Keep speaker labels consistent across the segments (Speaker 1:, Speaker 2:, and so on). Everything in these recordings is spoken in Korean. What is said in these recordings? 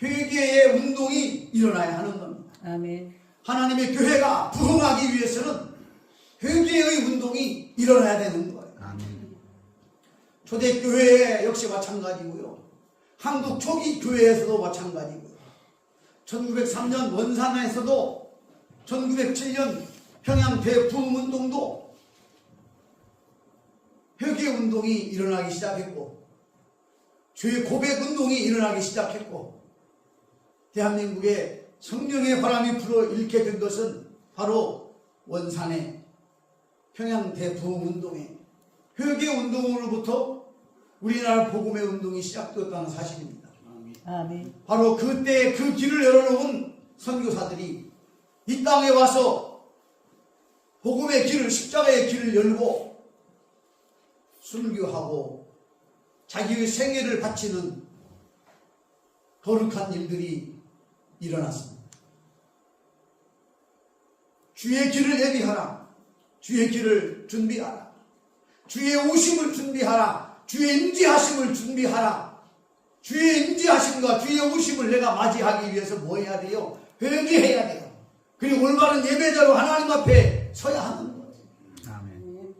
Speaker 1: 회개의 운동이 일어나야 하는 겁니다.
Speaker 2: 아멘.
Speaker 1: 하나님의 교회가 부흥하기 위해서는 회개의 운동이 일어나야 되는 거예요. 초대교회 역시 마찬가지고요. 한국 초기 교회에서도 마찬가지고요. 1903년 원산에서도 1907년 평양 대부흥운동도 회개운동이 일어나기 시작했고 죄 고백운동이 일어나기 시작했고 대한민국에 성령의 바람이 불어 일게 된 것은 바로 원산의 평양 대부흥운동의 회개운동으로부터 우리나라 복음의 운동이 시작되었다는 사실입니다.
Speaker 2: 아멘.
Speaker 1: 바로 그때 그 길을 열어놓은 선교사들이 이 땅에 와서 복음의 길을, 십자가의 길을 열고 순교하고 자기의 생애를 바치는 거룩한 일들이 일어났습니다. 주의 길을 예비하라. 주의 길을 준비하라. 주의 오심을 준비하라. 주의 임재하심을 준비하라. 주의 임재하심과 주의 오심을 내가 맞이하기 위해서 뭐 해야 돼요? 회개해야 돼요. 그리고 올바른 예배자로 하나님 앞에 서야 하는 거예요.
Speaker 3: 아멘.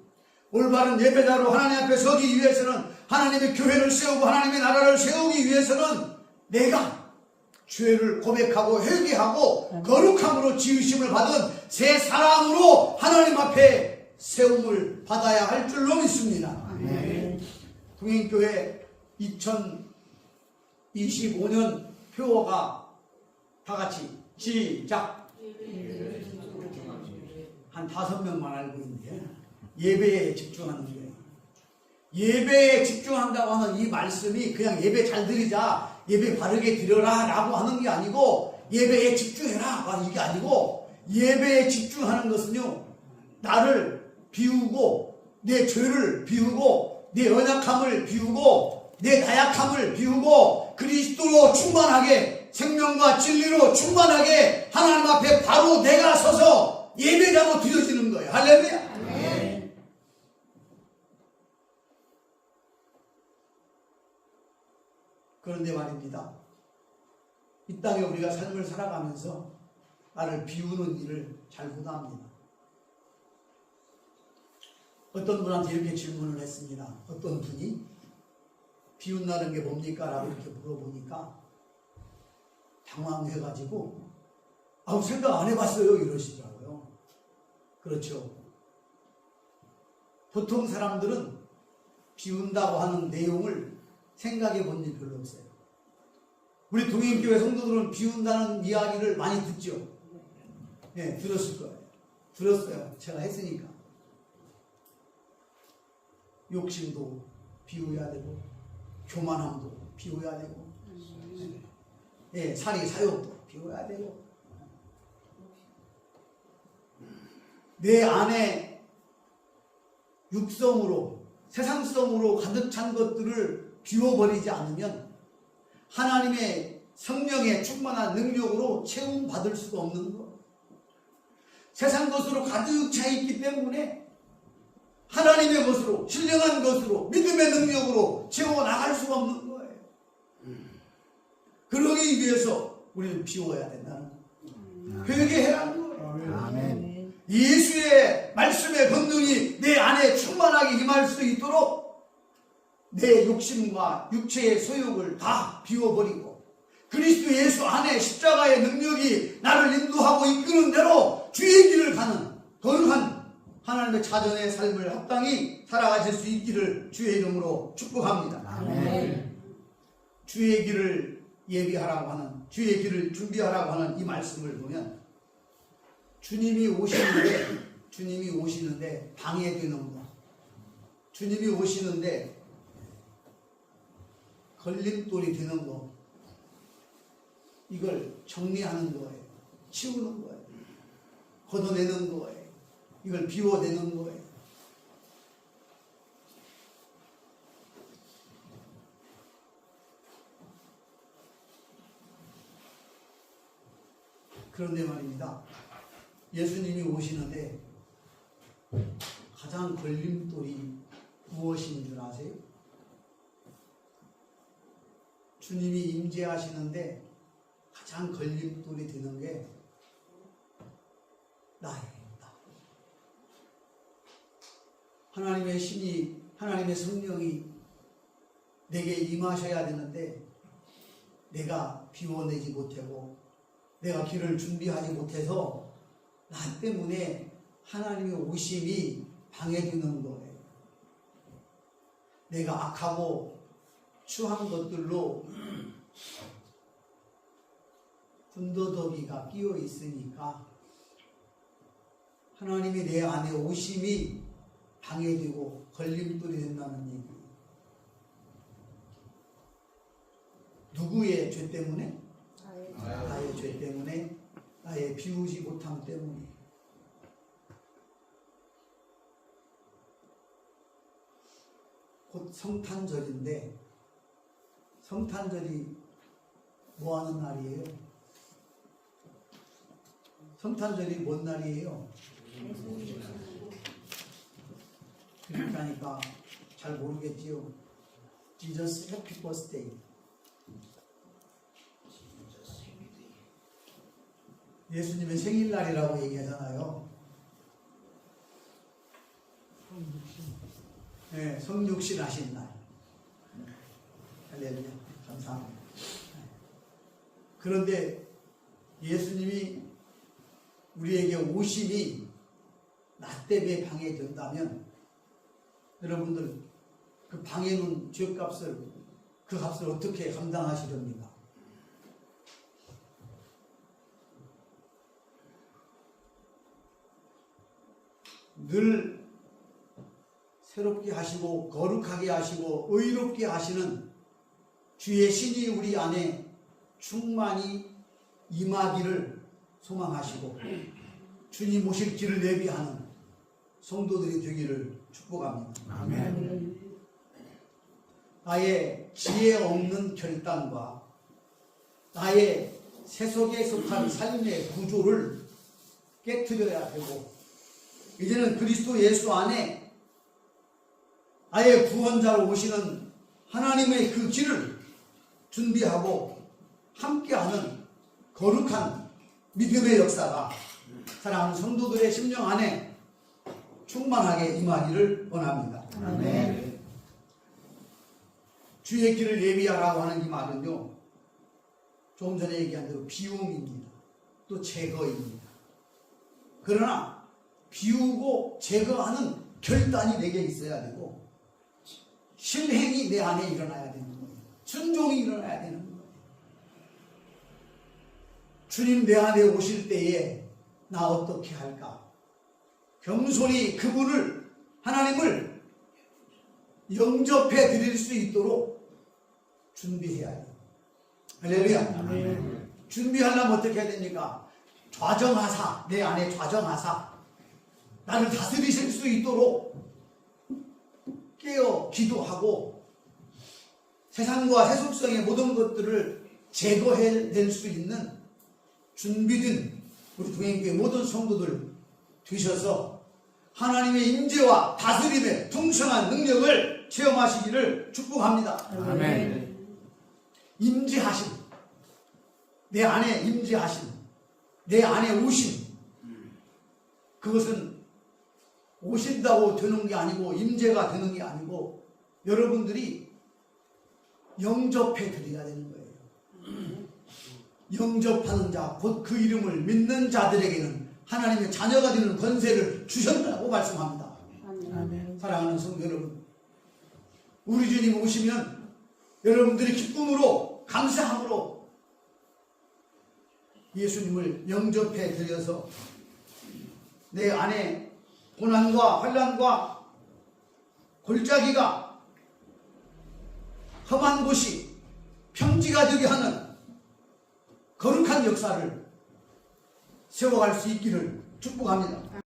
Speaker 1: 올바른 예배자로 하나님 앞에 서기 위해서는 하나님의 교회를 세우고 하나님의 나라를 세우기 위해서는 내가 죄를 고백하고 회개하고 거룩함으로 지으심을 받은 새 사람으로 하나님 앞에 세움을 받아야 할 줄로 믿습니다.
Speaker 2: 아멘.
Speaker 1: 동행교회 2025년 표어가 다 같이 시작. 한 5명만 알고 있는데 예배에 집중하는 거예요. 예배에 집중한다고 하는 이 말씀이 그냥 예배 잘 드리자, 예배 바르게 드려라 라고 하는 게 아니고 예배에 집중해라 이게 아니고 예배에 집중하는 것은요, 나를 비우고 내 죄를 비우고 내 연약함을 비우고 내 나약함을 비우고 그리스도로 충만하게 생명과 진리로 충만하게 하나님 앞에 바로 내가 서서 예배자로 드려지는 거예요. 할렐루야.
Speaker 2: 네.
Speaker 1: 그런데 말입니다. 이 땅에 우리가 삶을 살아가면서 나를 비우는 일을 잘 못합니다. 어떤 분한테 이렇게 질문을 했습니다. 어떤 분이 비운다는 게 뭡니까? 라고 이렇게 물어보니까 당황해가지고 생각 안 해봤어요 이러시더라고요. 그렇죠. 보통 사람들은 비운다고 하는 내용을 생각해 본 일 별로 없어요. 우리 동행교회 성도들은 비운다는 이야기를 많이 듣죠. 네, 들었을 거예요. 들었어요. 제가 했으니까. 욕심도 비워야 되고 교만함도 비워야 되고 사리 사욕도 비워야 되고 내 안에 육성으로 세상성으로 가득 찬 것들을 비워버리지 않으면 하나님의 성령의 충만한 능력으로 채움받을 수가 없는 것. 세상 것으로 가득 차 있기 때문에 하나님의 것으로, 신령한 것으로, 믿음의 능력으로 채워나갈 수가 없는 거예요. 그러기 위해서 우리는 비워야 된다는 거예요. 회개해라는 거예요.
Speaker 3: 아멘.
Speaker 1: 예수의 말씀의 권능이 내 안에 충만하게 임할 수 있도록 내 욕심과 육체의 소욕을 다 비워버리고 그리스도 예수 안에 십자가의 능력이 나를 인도하고 이끄는 대로 주의 길을 가는 거룩한 하나님의 자전의 삶을 합당히 살아가실 수 있기를 주의 이름으로 축복합니다.
Speaker 3: 아멘.
Speaker 1: 주의 길을 예비하라고 하는, 주의 길을 준비하라고 하는 이 말씀을 보면 주님이 오시는데 방해되는 것, 주님이 오시는데 걸림돌이 되는 것, 이걸 정리하는 거예요. 치우는 거예요. 걷어내는 거예요. 이걸 비워내는 거예요. 그런데 말입니다. 예수님이 오시는데 가장 걸림돌이 무엇인 줄 아세요? 주님이 임재하시는데 가장 걸림돌이 되는 게 나예요. 하나님의 신이, 하나님의 성령이 내게 임하셔야 되는데 내가 비워내지 못하고 내가 길을 준비하지 못해서 나 때문에 하나님의 오심이 방해되는 거예요. 내가 악하고 추한 것들로 군더더기가 끼어 있으니까 하나님이 내 안에 오심이 방해되고 걸림돌이 된다는 얘기예요. 누구의 죄 때문에? 나의 죄 때문에, 나의 비우지 못함 때문에. 곧 성탄절인데, 성탄절이 뭐 하는 날이에요? 성탄절이 뭔 날이에요? 그러니까 잘 모르겠지요. Jesus Happy Birthday. 예수님의 생일날이라고 얘기하잖아요. 네, 성육신 하신 날. 할렐루야. 감사합니다. 그런데 예수님이 우리에게 오심이 나 때문에 방해된다면 여러분들 그 방해는 죄값을, 그 값을 어떻게 감당하시렵니까? 늘 새롭게 하시고 거룩하게 하시고 의롭게 하시는 주의 신이 우리 안에 충만히 임하기를 소망하시고 주님 오실 길을 예비하는 성도들이 되기를 축복합니다.
Speaker 2: 아멘.
Speaker 1: 나의 지혜 없는 결단과 나의 세속에 속한 삶의 구조를 깨트려야 되고 이제는 그리스도 예수 안에 나의 구원자로 오시는 하나님의 그 길을 준비하고 함께하는 거룩한 믿음의 역사가 사랑하는 성도들의 심령 안에 충만하게 임하기를 원합니다.
Speaker 2: 아멘.
Speaker 1: 주의 길을 예비하라고 하는 이 말은요, 조금 전에 얘기한 대로 비움입니다. 또 제거입니다. 그러나 비우고 제거하는 결단이 내게 있어야 되고 실행이 내 안에 일어나야 되는 거예요. 순종이 일어나야 되는 거예요. 주님 내 안에 오실 때에 나 어떻게 할까? 겸손히 그분을, 하나님을 영접해 드릴 수 있도록 준비해야 해요. 할렐루야.
Speaker 2: 아멘.
Speaker 1: 준비하려면 어떻게 해야 됩니까? 좌정하사, 내 안에 좌정하사 나를 다스리실 수 있도록 깨어 기도하고 세상과 세속성의 모든 것들을 제거해낼 수 있는 준비된 우리 동행교회 모든 성도들 되셔서 하나님의 임재와 다스림의 풍성한 능력을 체험하시기를 축복합니다.
Speaker 2: 아멘.
Speaker 1: 임재하심, 내 안에 임재하심, 내 안에 오심, 그것은 오신다고 되는 게 아니고 임재가 되는 게 아니고 여러분들이 영접해 드려야 되는 거예요. 영접하는 자, 곧 그 이름을 믿는 자들에게는 하나님의 자녀가 되는 권세를 주셨다고 말씀합니다.
Speaker 2: 아멘.
Speaker 1: 사랑하는 성도 여러분, 우리 주님 오시면 여러분들이 기쁨으로 감사함으로 예수님을 영접해 드려서 내 안에 고난과 환난과 골짜기가 험한 곳이 평지가 되게 하는 거룩한 역사를 세워갈 수 있기를 축복합니다.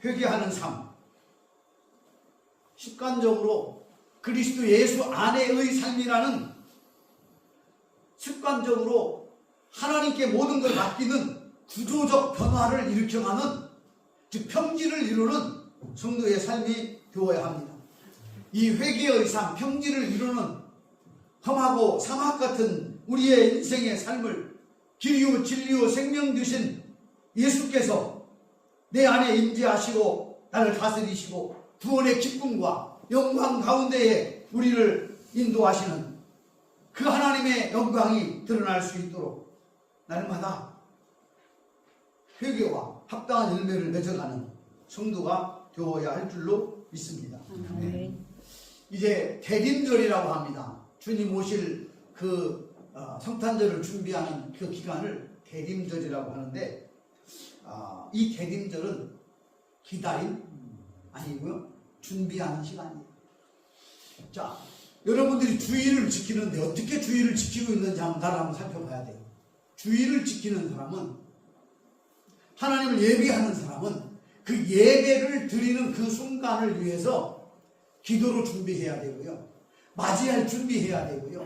Speaker 1: 회개하는 삶, 습관적으로 그리스도 예수 안에의 삶이라는 습관적으로 하나님께 모든 걸 맡기는 구조적 변화를 일으켜가는, 즉 평지를 이루는 성도의 삶이 되어야 합니다. 이 회개의 삶, 평지를 이루는 험하고 사막 같은 우리의 인생의 삶을 길이요 진리요 생명 주신 예수께서 내 안에 임재하시고 나를 다스리시고 구원의 기쁨과 영광 가운데에 우리를 인도하시는 그 하나님의 영광이 드러날 수 있도록 날마다 회개와 합당한 열매를 맺어가는 성도가 되어야 할 줄로 믿습니다.
Speaker 3: 아멘.
Speaker 1: 이제 대림절이라고 합니다. 주님 오실 그 성탄절을 준비하는 그 기간을 대림절이라고 하는데, 이 대림절은 기다림 아니고요, 준비하는 시간이에요. 자, 여러분들이 주의를 지키는데 어떻게 주의를 지키고 있는지 한번 살펴봐야 돼요. 주의를 지키는 사람은, 하나님을 예배하는 사람은 그 예배를 드리는 그 순간을 위해서 기도로 준비해야 되고요, 맞이할 준비해야 되고요,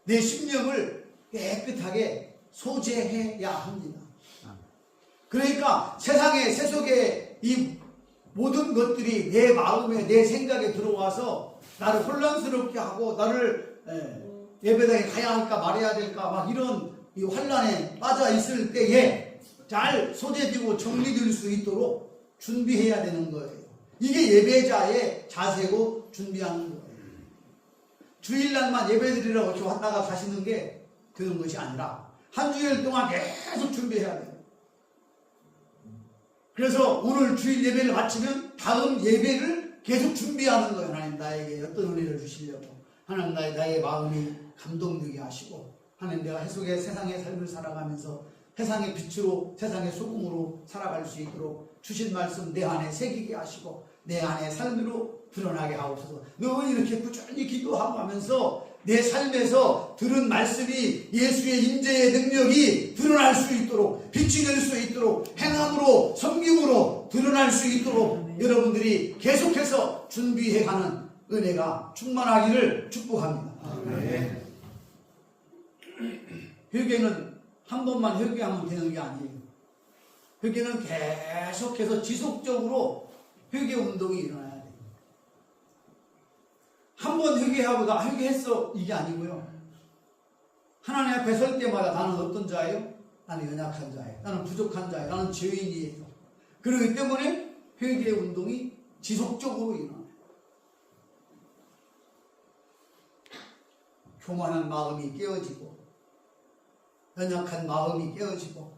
Speaker 1: 내 심령을 깨끗하게 소재해야 합니다. 그러니까 세속의 이 모든 것들이 내 마음에, 내 생각에 들어와서 나를 혼란스럽게 하고 나를 예배당에 가야 할까 말아야 될까 막 이런 이 혼란에 빠져 있을 때에 잘 소재되고 정리될 수 있도록 준비해야 되는 거예요. 이게 예배자의 자세고 준비하는 거예요. 주일날만 예배드리라고 이렇게 왔다가 가시는 게 되는 것이 아니라 한 주일 동안 계속 준비해야 돼요. 그래서 오늘 주일 예배를 마치면 다음 예배를 계속 준비하는 거예요. 하나님 나에게 어떤 은혜를 주시려고, 하나님 나의 마음이 감동되게 하시고, 하나님 내가 세속의 세상의 삶을 살아가면서 세상의 빛으로, 세상의 소금으로 살아갈 수 있도록 주신 말씀 내 안에 새기게 하시고 내 안에 삶으로 드러나게 하옵소서. 늘 이렇게 꾸준히 기도하고 하면서 내 삶에서 들은 말씀이 예수의 임재의 능력이 드러날 수 있도록, 빛이 될 수 있도록, 행함으로 성경으로 드러날 수 있도록 여러분들이 계속해서 준비해가는 은혜가 충만하기를 축복합니다. 회개는 한 번만 회개하면 되는 게 아니에요. 회개는 계속해서 지속적으로 회개 운동이 일어나야 돼요. 한 번 회개하고 나 회개했어 이게 아니고요, 하나님 앞에 설 때마다 나는 어떤 자예요? 나는 연약한 자예요. 나는 부족한 자예요. 나는 죄인이에요. 그렇기 때문에 회개 운동이 지속적으로 일어나요. 교만한 마음이 깨어지고 연약한 마음이 깨어지고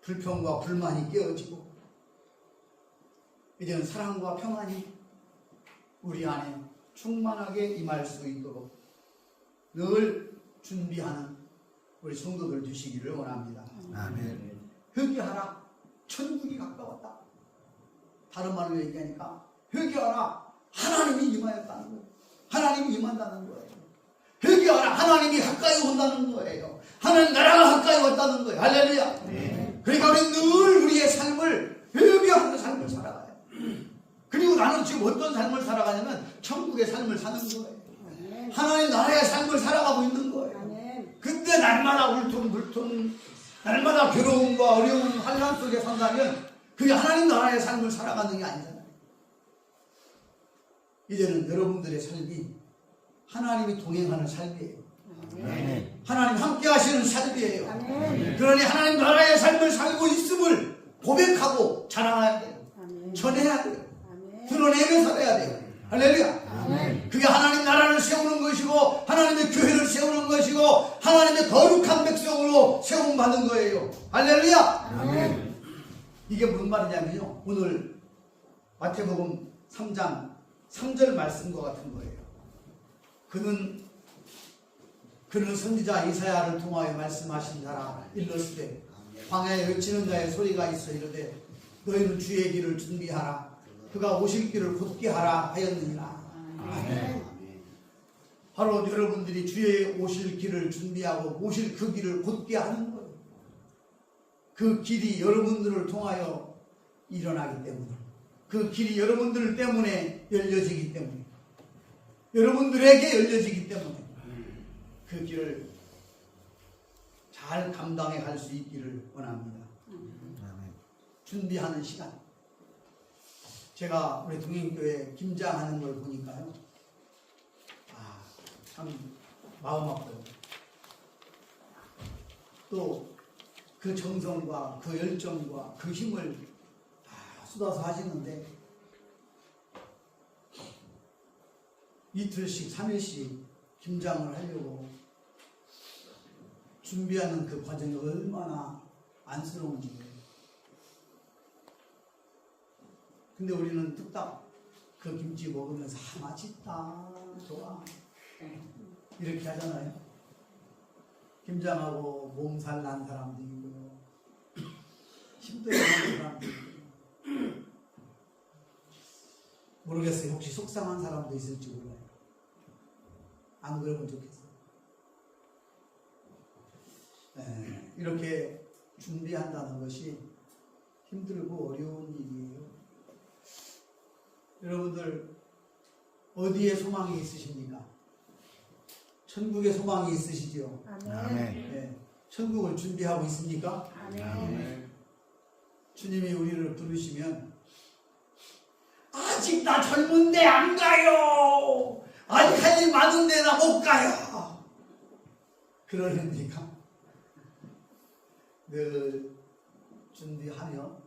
Speaker 1: 불평과 불만이 깨어지고 이제는 사랑과 평안이 우리 안에 충만하게 임할 수 있도록 늘 준비하는 우리 성도들 되시기를 원합니다.
Speaker 2: 아멘.
Speaker 1: 회개하라, 천국이 가까웠다. 다른 말로 얘기하니까 회개하라, 하나님이 임하였다는 거예요. 하나님이 임한다는 거예요. 회개하라, 하나님이 가까이 온다는 거예요. 하나님 나라가 가까이 왔다는 거예요. 할렐루야. 그러니까 우리 늘 우리의 삶을 회개하는 삶을 살아가요. 그리고 나는 지금 어떤 삶을 살아가냐면 천국의 삶을 사는 거예요. 하나님 나라의 삶을 살아가고 있는 거예요. 그때 날마다 울퉁불퉁, 날마다 괴로움과 어려움, 환난 속에 산다면 그게 하나님 나라의 삶을 살아가는 게 아니잖아요. 이제는 여러분들의 삶이 하나님이 동행하는 삶이에요. 하나님 함께 하시는 삶이에요. 그러니 하나님 나라의 삶을 살고 있음을 고백하고 자랑해야 돼요. 전해야 돼요. 드러내며 살아야 돼요. 할렐루야. 그게 하나님 나라를 세우는 것이고 하나님의 교회를 세우는 것이고 하나님의 거룩한 백성으로 세움받는 거예요. 할렐루야. 이게 무슨 말이냐면요, 오늘 마태복음 3장 3절 말씀과 같은 거예요. 그는 선지자 이사야를 통하여 말씀하신 자라. 일러스되 광야에 외치는 자의 소리가 있어 이르되 너희는 주의 길을 준비하라. 그가 오실 길을 곧게 하라 하였느니라. 아멘. 바로 여러분들이 주의 오실 길을 준비하고 오실 그 길을 곧게 하는 거예요. 그 길이 여러분들을 통하여 일어나기 때문에, 그 길이 여러분들 때문에 열려지기 때문에, 여러분들에게 열려지기 때문에 그 길을 잘 감당해 갈 수 있기를 원합니다. 준비하는 시간. 제가 우리 동행교회 김장하는 걸 보니까요, 참 마음 아파요. 또 그 정성과 그 열정과 그 힘을 다 쏟아서 하시는데 이틀씩 3일씩 김장을 하려고 준비하는 그 과정이 얼마나 안쓰러운지. 근데 우리는 뚝딱 그 김치 먹으면서 맛있다, 좋아 이렇게 하잖아요. 김장하고 몸살 난 사람도 있고요, 힘들어 하는 사람도 있고요. 모르겠어요. 혹시 속상한 사람도 있을지 몰라요. 안 그러면 좋겠어요. 이렇게 준비한다는 것이 힘들고 어려운 일이에요. 여러분들 어디에 소망이 있으십니까? 천국에 소망이 있으시죠?
Speaker 3: 아멘.
Speaker 1: 네. 천국을 준비하고 있습니까?
Speaker 3: 아멘.
Speaker 1: 주님이 우리를 부르시면 아직 나 젊은데 안 가요. 아직 할 일 많은데 나 못 가요. 그러십니까? 늘 준비하며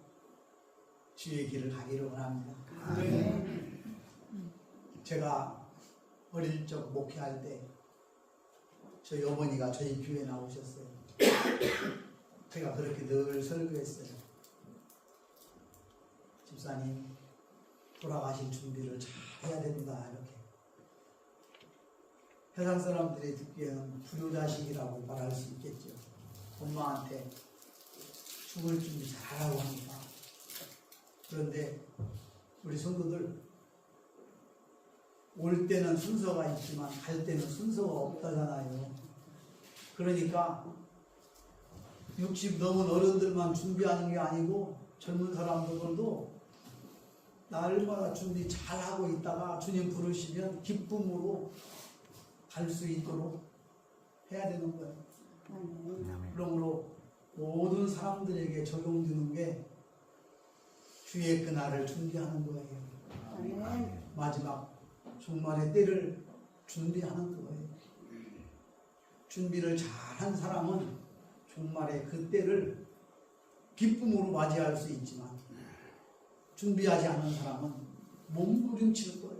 Speaker 1: 주의 길을 가기를 원합니다.
Speaker 3: 아멘.
Speaker 1: 제가 어릴 적 목회할 때 저희 어머니가 저희 교회에 나오셨어요. 제가 그렇게 늘 설교했어요. 집사님, 돌아가실 준비를 잘 해야 된다. 이렇게. 세상 사람들이 듣기에는 불효자식이라고 말할 수 있겠죠. 엄마한테 죽을 준비 잘하라고 하니까. 그런데 우리 성도들 올 때는 순서가 있지만 갈 때는 순서가 없다잖아요. 그러니까 60 넘은 어른들만 준비하는 게 아니고 젊은 사람들도 날마다 준비 잘하고 있다가 주님 부르시면 기쁨으로 갈 수 있도록 해야 되는 거예요. 그러므로 모든 사람들에게 적용되는 게 주의 그날을 준비하는 거예요.
Speaker 3: 아멘.
Speaker 1: 마지막 종말의 때를 준비하는 거예요. 준비를 잘한 사람은 종말의 그 때를 기쁨으로 맞이할 수 있지만 준비하지 않은 사람은 몸부림칠 거예요.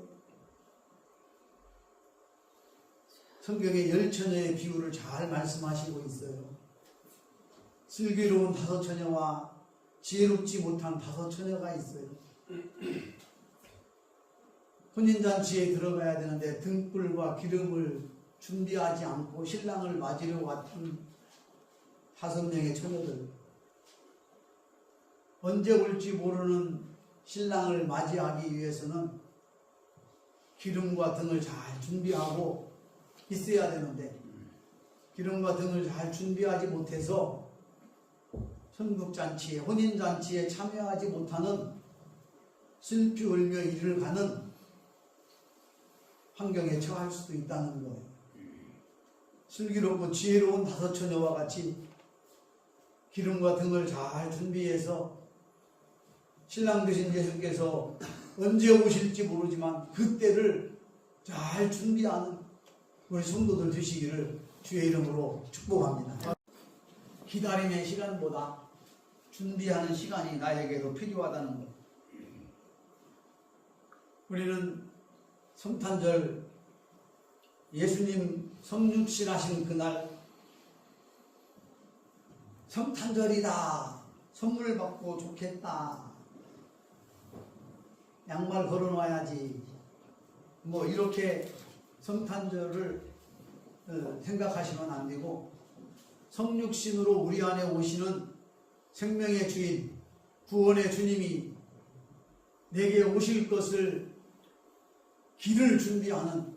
Speaker 1: 성경에 10처녀의 비유를 잘 말씀하시고 있어요. 슬기로운 5처녀와 지혜롭지 못한 5처녀가 있어요. 혼인잔치에 들어가야 되는데 등불과 기름을 준비하지 않고 신랑을 맞이러 왔던 5명의 처녀들. 언제 올지 모르는 신랑을 맞이하기 위해서는 기름과 등을 잘 준비하고 있어야 되는데 기름과 등을 잘 준비하지 못해서 천국잔치에, 혼인잔치에 참여하지 못하는 슬피 울며 이를 가는 환경에 처할 수도 있다는 거예요. 슬기롭고 지혜로운 5처녀와 같이 기름과 등을 잘 준비해서 신랑 되신 예수께서 언제 오실지 모르지만 그때를 잘 준비하는 우리 성도들 되시기를 주의 이름으로 축복합니다. 기다림의 시간보다 준비하는 시간이 나에게도 필요하다는 것. 우리는 성탄절 예수님 성육신 하신 그날 성탄절이다. 선물 받고 좋겠다. 양말 걸어놔야지. 뭐 이렇게 성탄절을 생각하시면 안 되고 성육신으로 우리 안에 오시는 생명의 주인, 구원의 주님이 내게 오실 것을 길을 준비하는,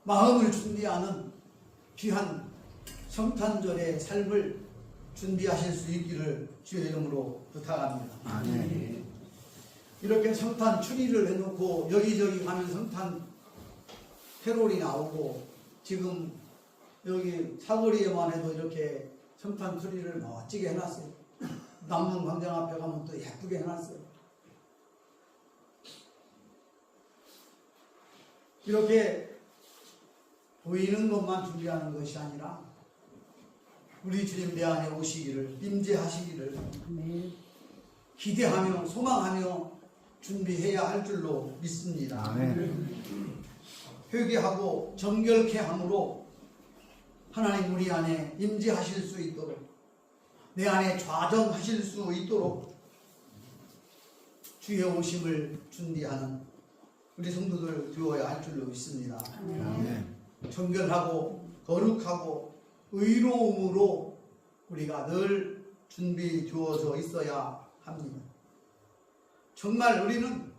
Speaker 1: 마음을 준비하는 귀한 성탄절의 삶을 준비하실 수 있기를 주의 이름으로 부탁합니다.
Speaker 2: 아멘.
Speaker 1: 이렇게 성탄 추리를 해놓고 여기저기 가면 성탄 캐롤이 나오고 지금 여기 사거리에만 해도 이렇게 성탄 트리를 멋지게 해놨어요. 남문 광장 앞에 가면 또 예쁘게 해놨어요. 이렇게 보이는 것만 준비하는 것이 아니라 우리 주님 내 안에 오시기를 임재하시기를
Speaker 2: 아멘.
Speaker 1: 기대하며 소망하며 준비해야 할 줄로 믿습니다. 회개하고 정결케 함으로 하나님 우리 안에 임재하실 수 있도록 내 안에 좌정하실 수 있도록 주의 오심을 준비하는 우리 성도들 되어야 할 줄로 믿습니다. 정결하고 거룩하고 의로움으로 우리가 늘 준비되어져 있어야 합니다. 정말 우리는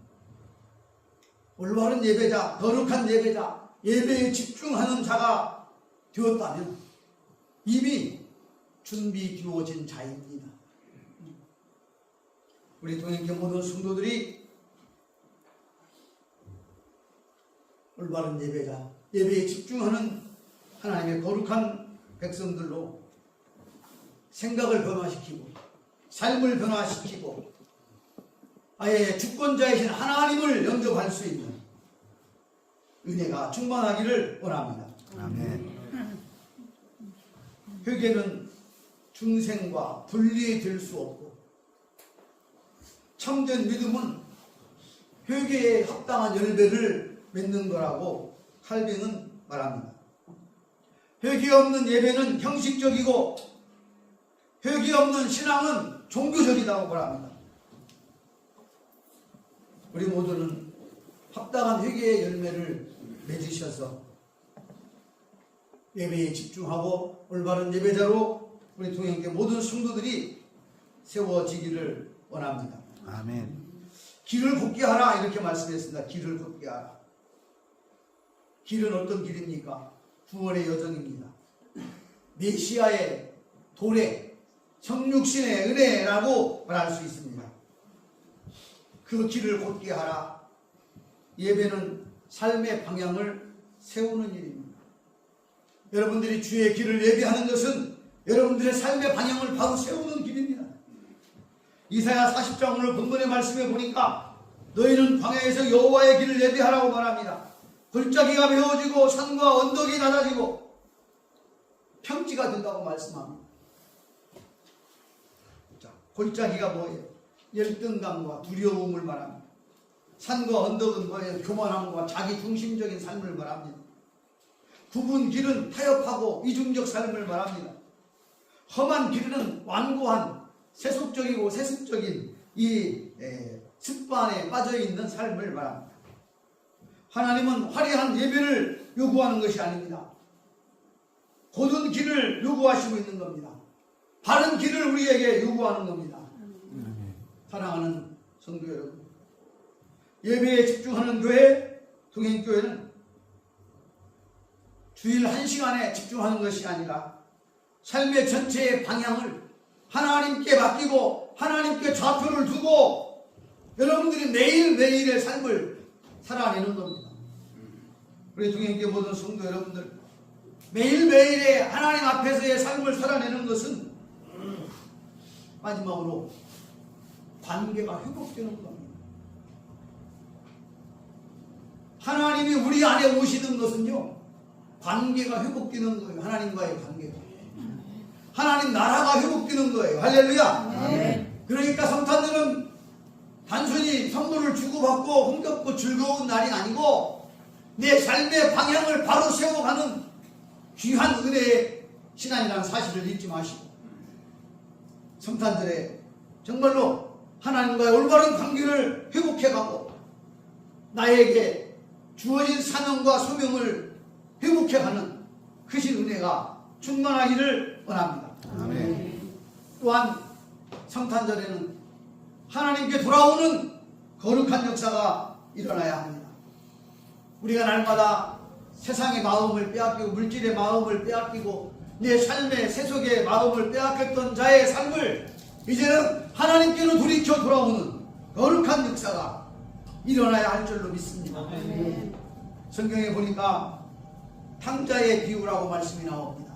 Speaker 1: 올바른 예배자, 거룩한 예배자, 예배에 집중하는 자가 되었다면 이미 준비되어진 자입니다. 우리 동행교 모든 성도들이 올바른 예배자, 예배에 집중하는 하나님의 거룩한 백성들로 생각을 변화시키고 삶을 변화시키고 아예 주권자이신 하나님을 영접할 수 있는 은혜가 충만하기를 원합니다. 회개는 중생과 분리될 수 없고 참된 믿음은 회개에 합당한 열매를 맺는 거라고 칼빈은 말합니다. 회개 없는 예배는 형식적이고 회개 없는 신앙은 종교적이라고 말합니다. 우리 모두는 합당한 회개의 열매를 맺으셔서 예배에 집중하고 올바른 예배자로 우리 동행교 모든 성도들이 세워지기를 원합니다. 길을 곱게 하라 이렇게 말씀했습니다. 길을 곱게 하라. 길은 어떤 길입니까? 구원의 여정입니다. 메시아의 도래, 성육신의 은혜라고 말할 수 있습니다. 그 길을 곧게 하라. 예배는 삶의 방향을 세우는 일입니다. 여러분들이 주의 길을 예배하는 것은 여러분들의 삶의 방향을 바로 세우는 길입니다. 이사야 40장 오늘 본문의 말씀에 보니까 너희는 광야에서 여호와의 길을 예배하라고 말합니다. 골짜기가 메워지고 산과 언덕이 낮아지고 평지가 된다고 말씀합니다. 자, 골짜기가 뭐예요? 열등감과 두려움을 말합니다. 산과 언덕은 뭐예요? 교만함과 자기 중심적인 삶을 말합니다. 굽은 길은 타협하고 이중적 삶을 말합니다. 험한 길은 완고한 세속적이고 세습적인 이 습관에 빠져있는 삶을 말합니다. 하나님은 화려한 예배를 요구하는 것이 아닙니다. 곧은 길을 요구하시고 있는 겁니다. 바른 길을 우리에게 요구하는 겁니다. 사랑하는 성도 여러분, 예배에 집중하는 교회, 동행교회는 주일 1시간에 집중하는 것이 아니라 삶의 전체의 방향을 하나님께 맡기고 하나님께 좌표를 두고 여러분들이 매일매일의 삶을 살아내는 겁니다. 우리 동행교회 모든 성도 여러분들, 매일매일의 하나님 앞에서의 삶을 살아내는 것은 마지막으로 관계가 회복되는 겁니다. 하나님이 우리 안에 오시는 것은요, 관계가 회복되는 거예요. 하나님과의 관계가. 하나님 나라가 회복되는 거예요. 할렐루야. 그러니까 성탄절은 단순히 선물을 주고받고 흥겹고 즐거운 날이 아니고 내 삶의 방향을 바로 세워가는 귀한 은혜의 시간이라는 사실을 잊지 마시고 성탄절에 정말로 하나님과의 올바른 관계를 회복해가고 나에게 주어진 사명과 소명을 회복해가는 크신 은혜가 충만하기를 원합니다. 또한 성탄절에는 하나님께 돌아오는 거룩한 역사가 일어나야 합니다. 우리가 날마다 세상의 마음을 빼앗기고 물질의 마음을 빼앗기고 내 삶의 세속의 마음을 빼앗겼던 자의 삶을 이제는 하나님께로 돌이켜 돌아오는 거룩한 역사가 일어나야 할 줄로 믿습니다. 성경에 보니까 탕자의 비유라고 말씀이 나옵니다.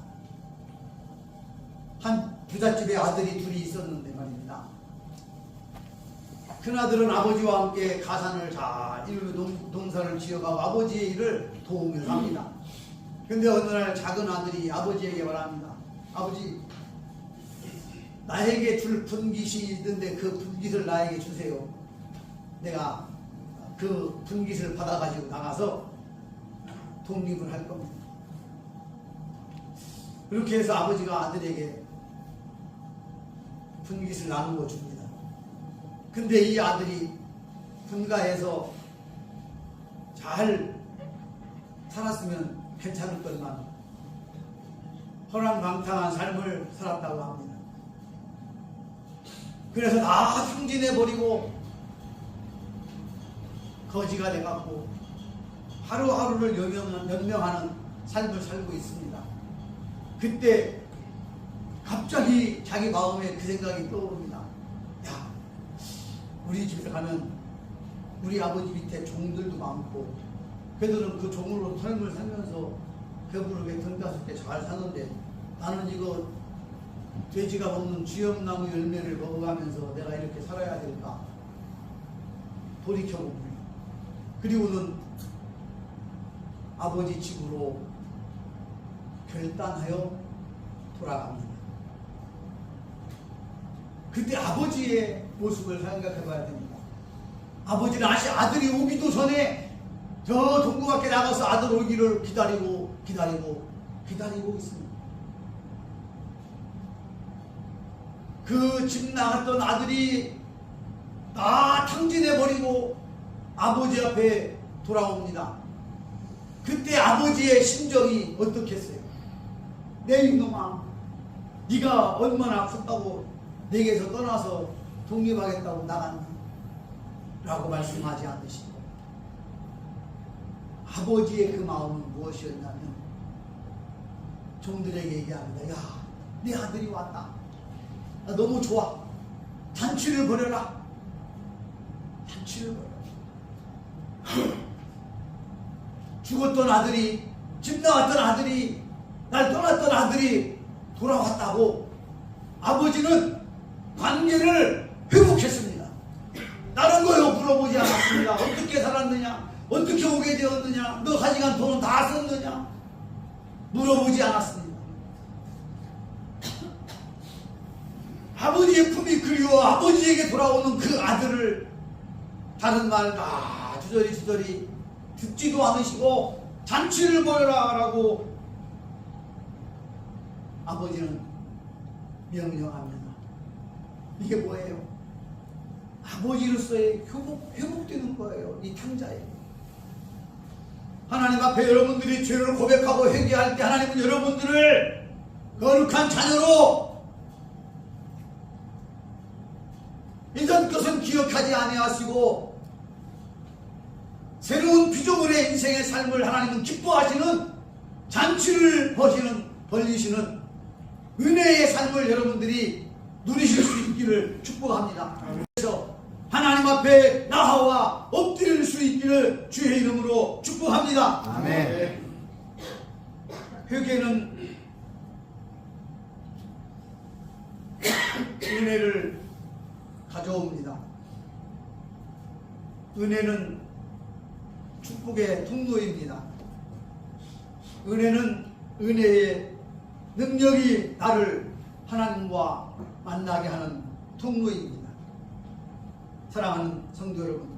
Speaker 1: 한 부잣집에 아들이 둘이 있었는데 말입니다. 큰아들은 아버지와 함께 가산을 잘 이루고 농사를 지어가고 아버지의 일을 도우며 삽니다. 근데 어느 날 작은 아들이 아버지에게 말합니다. 아버지 나에게 줄 분깃이 있는데 그 분깃을 나에게 주세요. 내가 그 분깃을 받아가지고 나가서 독립을 할 겁니다. 그렇게 해서 아버지가 아들에게 분깃을 나누어 줍니다. 근데 이 아들이 분가해서 잘 살았으면 괜찮을 것만 허랑방탕한 삶을 살았다고 합니다. 그래서 다 탕진해버리고 거지가 돼갖고 하루하루를 연명하는 삶을 살고 있습니다. 그때 갑자기 자기 마음에 그 생각이 떠오릅니다. 야, 우리 집에 가면 우리 아버지 밑에 종들도 많고 그들은 그 종으로 삶을 살면서 배부르게 던졌을 때 잘 사는데 나는 이거 돼지가 먹는 쥐염나무 열매를 먹어가면서 내가 이렇게 살아야 될까? 돌이켜보고 그리고는 아버지 집으로 결단하여 돌아갑니다. 그때 아버지의 모습을 생각해 봐야 됩니다. 아버지는 아들이 오기도 전에 저 동구 밖에 나가서 아들 오기를 기다리고 있습니다. 그 집 나갔던 아들이 다 탕진해버리고 아버지 앞에 돌아옵니다. 그때 아버지의 심정이 어떻겠어요? 내 이놈아, 네가 얼마나 컸다고 내게서 떠나서 독립하겠다고 나갔니? 라고 말씀하지 않으시고 아버지의 그 마음은 무엇이었냐면 종들에게 얘기합니다. 야, 네 아들이 왔다. 나 너무 좋아. 잔치를 벌여라. 잔치를 벌여라. 죽었던 아들이, 집 나갔던 아들이, 날 떠났던 아들이 돌아왔다고 아버지는 관계를 회복했습니다. 다른 거요 물어보지 않았습니다. 어떻게 살았느냐? 어떻게 오게 되었느냐? 너 가져간 돈은 다 썼느냐? 물어보지 않았습니다. 아버지의 품이 그리워 아버지에게 돌아오는 그 아들을 다른 말 다 주저리 듣지도 않으시고 잔치를 벌여라 라고 아버지는 명령합니다. 이게 뭐예요? 아버지로서의 회복되는 거예요. 이 탕자에. 하나님 앞에 여러분들이 죄를 고백하고 회개할 때 하나님은 여러분들을 거룩한 자녀로 이전 것은 기억하지 아니하시고 새로운 피조물의 인생의 삶을 하나님은 기뻐하시는 잔치를 벌리시는 은혜의 삶을 여러분들이 누리실 수 있기를 축복합니다. 그래서 하나님 앞에 나와 엎드릴 수 있기를 주의 이름으로 축복합니다.
Speaker 3: 아멘.
Speaker 1: 회개는 은혜를 가져옵니다. 은혜는 축복의 통로입니다. 은혜는 은혜의 능력이 나를 하나님과 만나게 하는 통로입니다. 사랑하는 성도 여러분,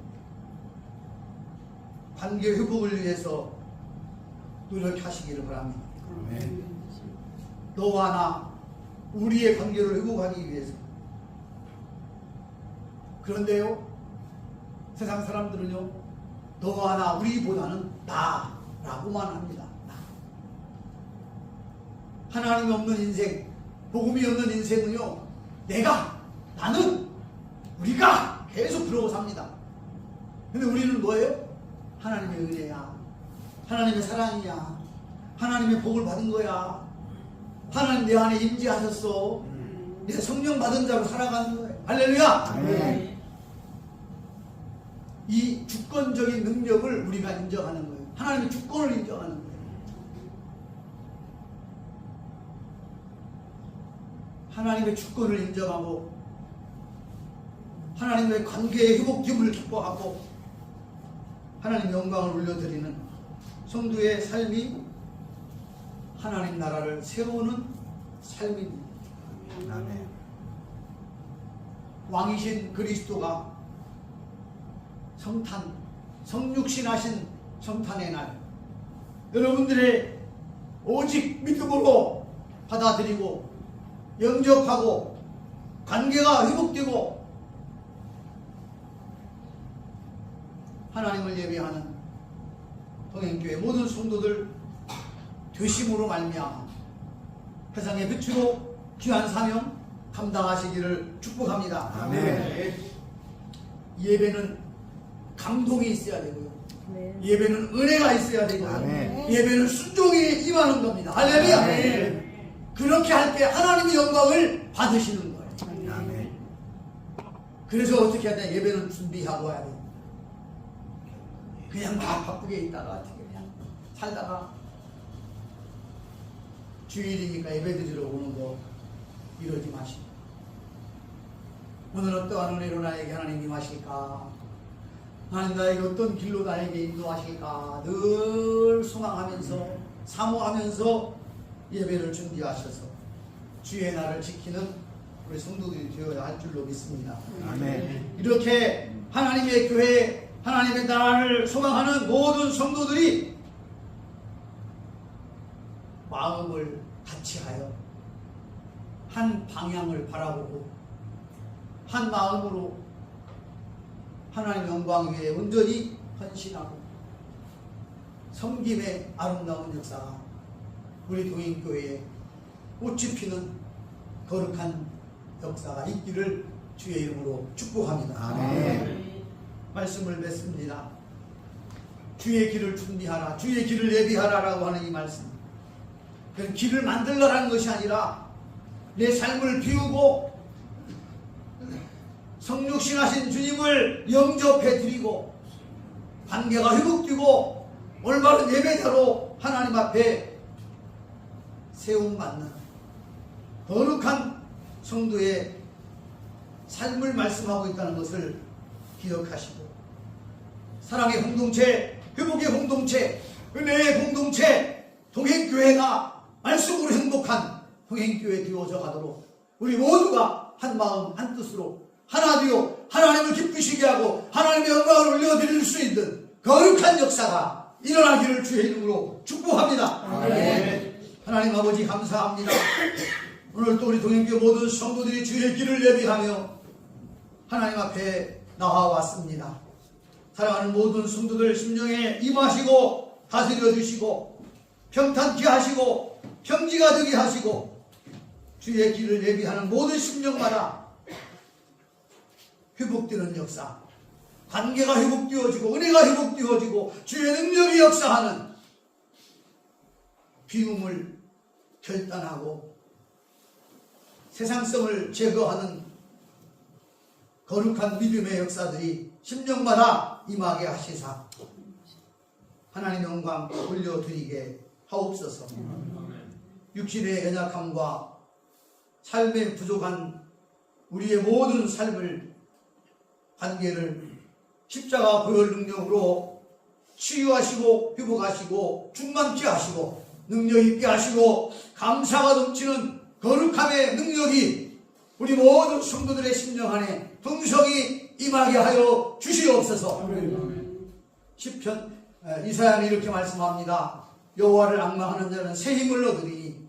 Speaker 1: 관계 회복을 위해서 노력하시기를 바랍니다.
Speaker 3: 아멘.
Speaker 1: 너와 나 우리의 관계를 회복하기 위해서. 그런데요, 세상 사람들은요, 너와 나 우리보다는 나라고만 합니다. 나. 하나님이 없는 인생, 복음이 없는 인생은요, 내가, 나는, 우리가 계속 그러고 삽니다. 근데 우리는 뭐예요? 하나님의 은혜야, 하나님의 사랑이야, 하나님의 복을 받은 거야, 하나님 내 안에 임재하셨어, 내 성령 받은 자로 살아가는 거예요. 할렐루야.
Speaker 3: 아멘.
Speaker 1: 이 주권적인 능력을 우리가 인정하는 거예요. 하나님의 주권을 인정하는 거예요. 하나님의 주권을 인정하고 하나님의 관계의 회복됨을 기뻐하고 하나님 영광을 올려드리는 성도의 삶이 하나님 나라를 세우는 삶입니다.
Speaker 3: 아멘.
Speaker 1: 왕이신 그리스도가 성육신하신 성탄의 날, 여러분들의 오직 믿음으로 받아들이고 영접하고 관계가 회복되고 하나님을 예배하는 동행교회 모든 성도들 되심으로 말미암아 세상의 빛으로 귀한 사명 감당하시기를 축복합니다.
Speaker 3: 아멘.
Speaker 1: 예배는 감동이 있어야 되고요.
Speaker 2: 네.
Speaker 1: 예배는 은혜가 있어야 되고요.
Speaker 3: 아멘.
Speaker 1: 예배는 순종이 임하는 겁니다. 할렐루야.
Speaker 3: 아멘.
Speaker 1: 그렇게 할 때 하나님의 영광을 받으시는 거예요.
Speaker 3: 아멘.
Speaker 1: 그래서 어떻게 해야 돼? 예배는 준비하고 와야 돼. 그냥 다 바쁘게 있다가 어떻게 그냥 살다가 주일이니까 예배 드리러 오는 거 이러지 마시고, 오늘 어떠한 은혜로 나에게 하나님 임하실까? 하나님 나에게 어떤 길로 나에게 인도하실까? 늘 소망하면서 사모하면서 예배를 준비하셔서 주의 날을 지키는 우리 성도들이 되어야 할 줄로 믿습니다.
Speaker 3: 아멘.
Speaker 1: 이렇게 하나님의 교회, 하나님의 나라를 소망하는 모든 성도들이 마음을 같이하여 한 방향을 바라보고 한 마음으로 하나님의 영광 위에 온전히 헌신하고 섬김의 아름다운 역사가 우리 동행교회에 꽃이 피는 거룩한 역사가 있기를 주의 이름으로 축복합니다.
Speaker 3: 아멘.
Speaker 1: 말씀을 맺습니다. 주의 길을 준비하라, 주의 길을 예비하라라고 하는 이 말씀. 그건 길을 만들라라는 것이 아니라 내 삶을 비우고 성육신하신 주님을 영접해 드리고 관계가 회복되고 올바른 예배자로 하나님 앞에 세움받는 거룩한 성도의 삶을 말씀하고 있다는 것을 기억하시고 사랑의 공동체, 회복의 공동체, 은혜의 공동체, 동행교회가 말씀으로 행복한 동행교회 되어져 가도록 우리 모두가 한 마음 한 뜻으로 하나 되어 하나님을 기쁘시게 하고 하나님의 영광을 올려드릴 수 있는 거룩한 역사가 일어나기를 주의 이름으로 축복합니다.
Speaker 3: 아멘.
Speaker 1: 하나님 아버지 감사합니다. 오늘 또 우리 동행교회 모든 성도들이 주의 길을 예비하며 하나님 앞에 나와왔습니다. 사랑하는 모든 성도들 심령에 임하시고 다스려 주시고 평탄케 하시고 평지가 되게 하시고 주의 길을 예비하는 모든 심령마다 회복되는 역사, 관계가 회복되어지고 은혜가 회복되어지고 주의 능력이 역사하는 비움을 결단하고 세상성을 제거하는 거룩한 믿음의 역사들이 심령마다 임하게 하시사 하나님의 영광 올려드리게 하옵소서. 육신의 연약함과 삶의 부족한 우리의 모든 삶을 관계를 십자가 보혈 능력으로 치유하시고 회복하시고 충만케 하시고 능력 있게 하시고 감사가 넘치는 거룩함의 능력이 우리 모든 성도들의 심령 안에 풍성히 임하게 하여 주시옵소서. 시편 이사야는 이렇게 말씀합니다. 여호와를 앙망하는 자는 새 힘을 얻으리니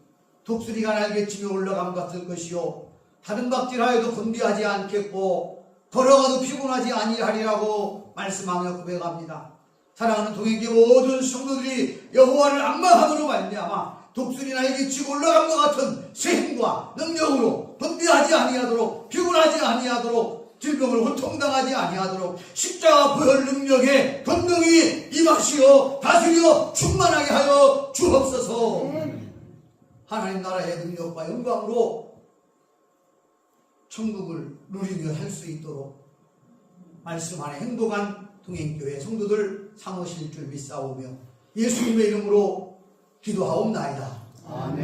Speaker 1: 독수리가 날개치며 올라감 같을 것이요 다른 박질하여도 건비하지 않겠고 걸어가도 피곤하지 아니하리라고 말씀하며 고백합니다. 사랑하는 동행교회 모든 성도들이 여호와를 앙망함으로 말미암아 독수리 날개치고 올라간 것 같은 새 힘과 능력으로 건비하지 아니하도록 피곤하지 아니하도록 질병을 고통당하지 아니하도록 십자가 보혈 능력에 권능이 임하시어 다스려 충만하게 하여 주옵소서. 하나님 나라의 능력과 영광으로 천국을 누리며 할 수 있도록 말씀 안에 행복한 동행교회 성도들 삼으실 줄 믿사오며 예수님의 이름으로 기도하옵나이다. 아멘.